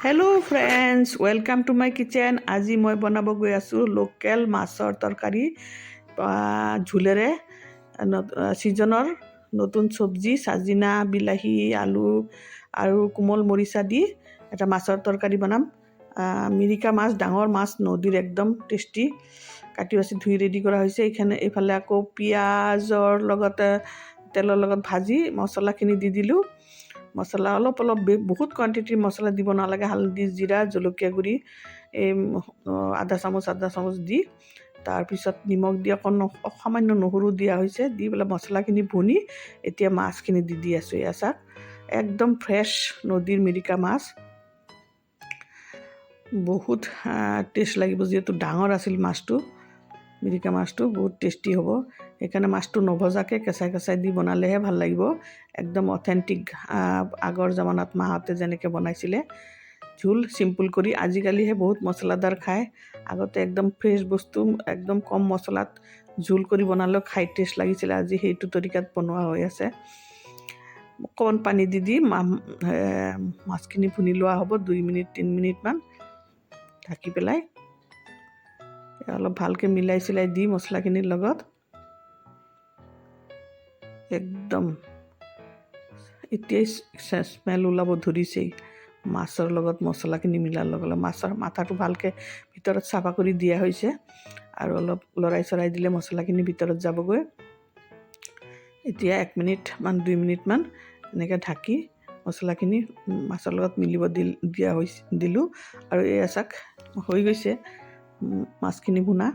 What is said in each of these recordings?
Hello' friends, welcome to my kitchen. আজি মই বনাব গৈ আছোঁ লোকেল মাছৰ তৰকাৰী ঝোলেৰে। ছিজনৰ নতুন চব্জি চাজিনা, বিলাহী, আলু আৰু কোমল মৰিচা দি এটা মাছৰ তৰকাৰী বনাম। মিৰিকা মাছ, ডাঙৰ মাছ, নদীৰ একদম টেষ্টি। কাটি বাছি ধুই ৰেডি কৰা হৈছে। এইফালে আকৌ পিঁয়াজৰ লগতে তেলৰ লগত ভাজি মছলাখিনি দি দিলোঁ। মছলা অলপ বহুত কোৱান্টিটিৰ মছলা দিব নালাগে। হালধি, জিৰা, জলকীয়া গুড়ি এই আধা চামুচ দি, তাৰপিছত নিমখ দি সামান্য নহৰু দিয়া হৈছে। দি পেলাই মছলাখিনি ভুনি এতিয়া মাছখিনি দি আছোঁ। এয়া চাওক, একদম ফ্ৰেছ নদীৰ মিৰিকা মাছ। বহুত টেষ্ট লাগিব, যিহেতু ডাঙৰ আছিল মাছটো। মিৰিকা মাছটো বহুত টেষ্টি হ'ব। সেইকাৰণে মাছটো নভজাকৈ কেঁচাই কেঁচাই দি বনালেহে ভাল লাগিব। একদম অথেণ্টিক আগৰ জামানাত মাহঁতে যেনেকৈ বনাইছিলে ঝোল, চিম্পুল কৰি। আজিকালিহে বহুত মছলাদাৰ খায়। আগতে একদম ফ্ৰেছ বস্তু, একদম কম মছলাত ঝোল কৰি বনালেও খাই টেষ্ট লাগিছিলে। আজি সেইটো তৰিকাত বনোৱা হৈ আছে। অকণমান পানী দি মাছখিনি ভুনি লোৱা হ'ব 2 মিনিট 3 মিনিটমান ঢাকি পেলাই। অলপ ভালকৈ মিলাই চিলাই দি মছলাখিনিৰ লগত একদম এতিয়াই স্মেল ওলাব ধৰিছেই। মাছৰ লগত মছলাখিনি মিলাৰ লগে লগে মাছৰ মাথাটো ভালকৈ ভিতৰত চাফা কৰি দিয়া হৈছে আৰু অলপ লৰাই চৰাই দিলে মছলাখিনি ভিতৰত যাবগৈ। এতিয়া 1 মিনিটমান 2 মিনিটমান এনেকৈ ঢাকি মছলাখিনি মাছৰ লগত মিলিব দিলোঁ আৰু এই চাওক হৈ গৈছে মাছখিনি ভুনা।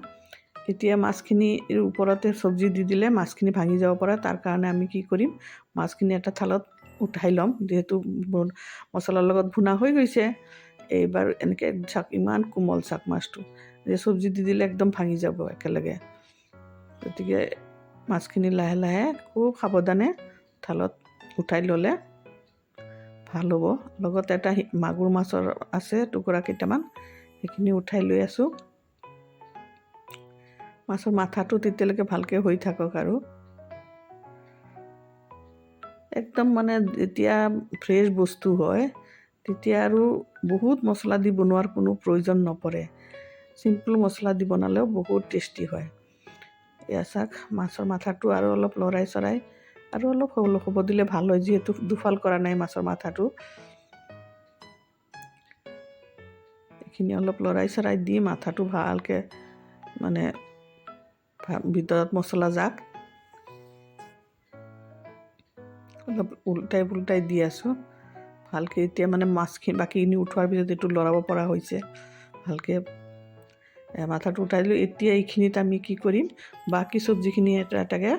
এতিয়া মাছখিনিৰ ওপৰতে চব্জি দি দিলে মাছখিনি ভাঙি যাব পাৰে। তাৰ কাৰণে আমি কি কৰিম, মাছখিনি এটা থালত উঠাই ল'ম। যিহেতু মছলাৰ লগত ভুনা হৈ গৈছে, এইবাৰ এনেকৈ চাওক ইমান কোমল চাওক মাছটো। চব্জি দি দিলে একদম ভাঙি যাব একেলগে। গতিকে মাছখিনি লাহে লাহে খুব সাৱধানে থালত উঠাই ল'লে ভাল হ'ব। লগতে এটা মাগুৰ মাছৰ আছে টুকুৰা কেইটামান, সেইখিনি উঠাই লৈ আছোঁ। মাছৰ মাথাটো তেতিয়ালৈকে ভালকৈ হৈ থাকক আৰু একদম মানে যেতিয়া ফ্ৰেছ বস্তু হয় তেতিয়া আৰু বহুত মছলা দি বনোৱাৰ কোনো প্ৰয়োজন নপৰে। চিম্পুল মছলা দি বনালেও বহুত টেষ্টি হয়। এয়া চাওক মাছৰ মাথাটো আৰু অলপ লৰাই চৰাই আৰু অলপ হ'ব দিলে ভাল হয়, যিহেতু দুফাল কৰা নাই মাছৰ মাথাটো। এইখিনি অলপ লৰাই চৰাই দি মাথাটো ভালকৈ মানে ভিতৰত মছলা যাক অলপ উল্টাই পুল্টাই দি আছোঁ ভালকৈ। এতিয়া মানে মাছখিনি বাকীখিনি উঠোৱাৰ পিছত এইটো লৰাব পৰা হৈছে ভালকৈ। মাথাটো উঠাই দিলোঁ। এতিয়া এইখিনিত আমি কি কৰিম, বাকী চব্জিখিনি এটাকৈ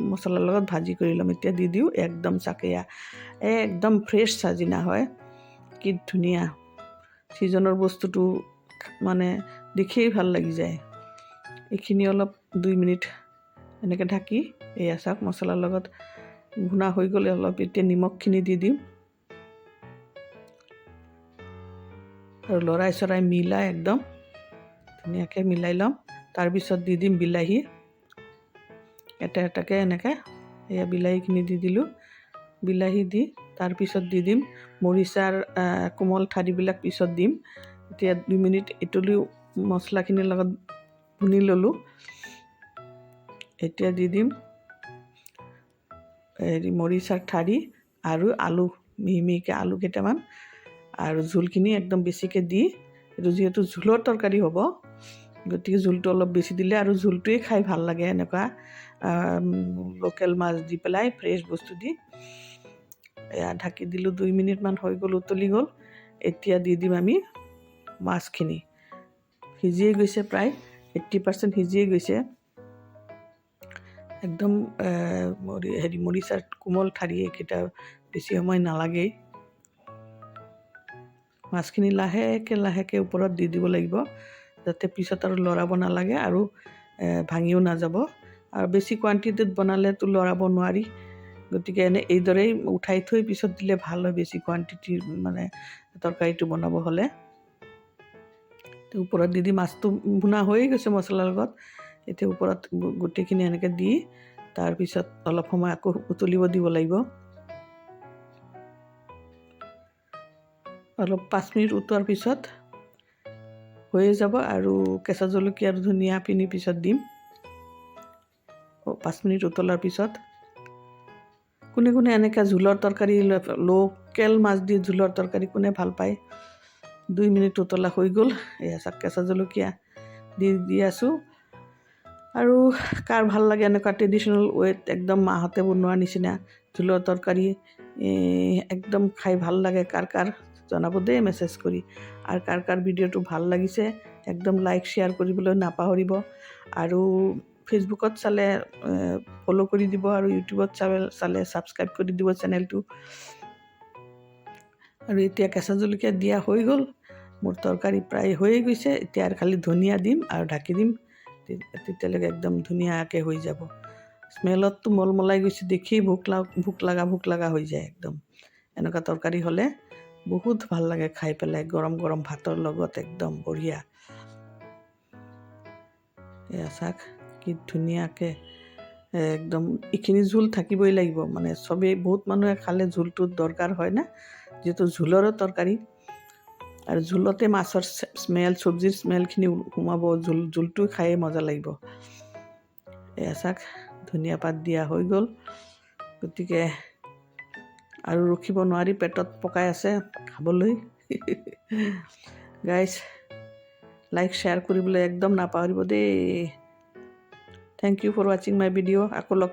মছলাৰ লগত ভাজি কৰি ল'ম। এতিয়া দি দিওঁ একদম চাকেয়া, একদম ফ্ৰেছ চাজিনা হয়। কি ধুনীয়া ছিজনৰ বস্তুটো, মানে দেখিয়েই ভাল লাগি যায়। এইখিনি অলপ 2 মিনিট এনেকৈ ঢাকি এয়া চাওক মছলাৰ লগত ভুনা হৈ গ'লে অলপ এতিয়া নিমখখিনি দি দিম আৰু লৰাই চৰাই মিলাই একদম ধুনীয়াকৈ মিলাই ল'ম। তাৰপিছত দি দিম বিলাহী এটা এটাকৈ এনেকৈ। এয়া বিলাহীখিনি দি দিলোঁ। বিলাহী দি তাৰপিছত দি দিম মৰিচাৰ কোমল ঠাৰিবিলাক পিছত দিম। এতিয়া 2 মিনিট ইটলিও মছলাখিনিৰ লগত ভুনি ল'লোঁ। এতিয়া দি দিম মৰিচাৰ ঠাৰি আৰু আলু, মিহি মিহিকৈ আলু কেইটামান আৰু জোলখিনি একদম বেছিকৈ দি, এইটো যিহেতু জোলৰ তৰকাৰী হ'ব গতিকে জোলটো অলপ বেছি দিলে আৰু জোলটোৱেই খাই ভাল লাগে। এনেকুৱা লোকেল মাছ দি পেলাই ফ্ৰেছ বস্তু দি এয়া ঢাকি দিলোঁ। 2 মিনিটমান হৈ গ'ল, উতলি গ'ল। এতিয়া দি দিম আমি মাছখিনি। সিজিয়ে গৈছে, প্ৰায় 80% সিজিয়ে গৈছে। একদম মৰিচাৰ কোমল ঠাৰি এইকেইটা বেছি সময় নালাগেই। মাছখিনি লাহেকৈ ওপৰত দি দিব লাগিব, যাতে পিছত আৰু লৰাব নালাগে আৰু ভাঙিও নাযাব। আৰু বেছি কোৱান্টিটিত বনালেতো লৰাব নোৱাৰি। গতিকে এইদৰেই উঠাই থৈ পিছত দিলে ভাল হয়, বেছি কোৱান্টিটিৰ মানে তৰকাৰীটো বনাব হ'লে। ওপৰত দি মাছটো ভুনা হৈয়ে গৈছে মছলাৰ লগত। এতিয়া ওপৰত গোটেইখিনি এনেকৈ দি তাৰপিছত অলপ সময় আকৌ উতলিব দিব লাগিব। অলপ 5 মিনিট উতোৱাৰ পিছত হৈয়ে যাব আৰু কেঁচা জলকীয়া আৰু ধনিয়া পিনি পিছত দিম 5 মিনিট উতলাৰ পিছত কোনে কোনে এনেকৈ ঝোলৰ তৰকাৰী লোকেল মাছ দি ঝোলৰ তৰকাৰী কোনে ভাল পায় 2 মিনিট উতলা হৈ গ'ল এয়া চাওক কেঁচা জলকীয়া দি আছোঁ আৰু কাৰ ভাল লাগে এনেকুৱা ট্ৰেডিশ্যনেল ৱেত একদম মাহঁতে বনোৱাৰ নিচিনা ঝোলৰ তৰকাৰী একদম খাই ভাল লাগে কাৰ জনাব দেই মেছেজ কৰি আৰু কাৰ ভিডিঅ'টো ভাল লাগিছে একদম লাইক শ্বেয়াৰ কৰিবলৈ নাপাহৰিব আৰু ফেচবুকত চালে ফ'ল' কৰি দিব আৰু ইউটিউবত চালে ছাবস্ক্ৰাইব কৰি দিব চেনেলটো আৰু এতিয়া কেঁচা জলকীয়া দিয়া হৈ গ'ল মোৰ তৰকাৰী প্ৰায় হৈয়ে গৈছে এতিয়া আৰু খালি ধনিয়া দিম আৰু ঢাকি দিম তেতিয়ালৈকে একদম ধুনীয়াকৈ হৈ যাব স্মেলততো মলমলাই গৈছে দেখি ভোক লগা হৈ যায় একদম এনেকুৱা তৰকাৰী হ'লে বহুত ভাল লাগে খাই পেলাই গৰম গৰম ভাতৰ লগত একদম বঢ়িয়া এয়া চাওক কি ধুনীয়াকৈ একদম এইখিনি জোল থাকিবই লাগিব মানে চবেই বহুত মানুহে খালে জোলটো দৰকাৰ হয় না যিহেতু জোলৰো তৰকাৰী আৰু জোলতে মাছৰ স্মেল চব্জিৰ স্মেলখিনি সোমাব জোলটো খায়ে মজা লাগিব এয়া চাওক ধনিয়া পাত দিয়া হৈ গ'ল গতিকে আৰু ৰখিব নোৱাৰি পেটত পকাই আছে খাবলৈ গাইজ লাইক শ্বেয়াৰ কৰিবলৈ একদম নাপাহৰিব দেই থেংক ইউ ফৰ ৱাচিং মাই ভিডিঅ' আকৌ লগ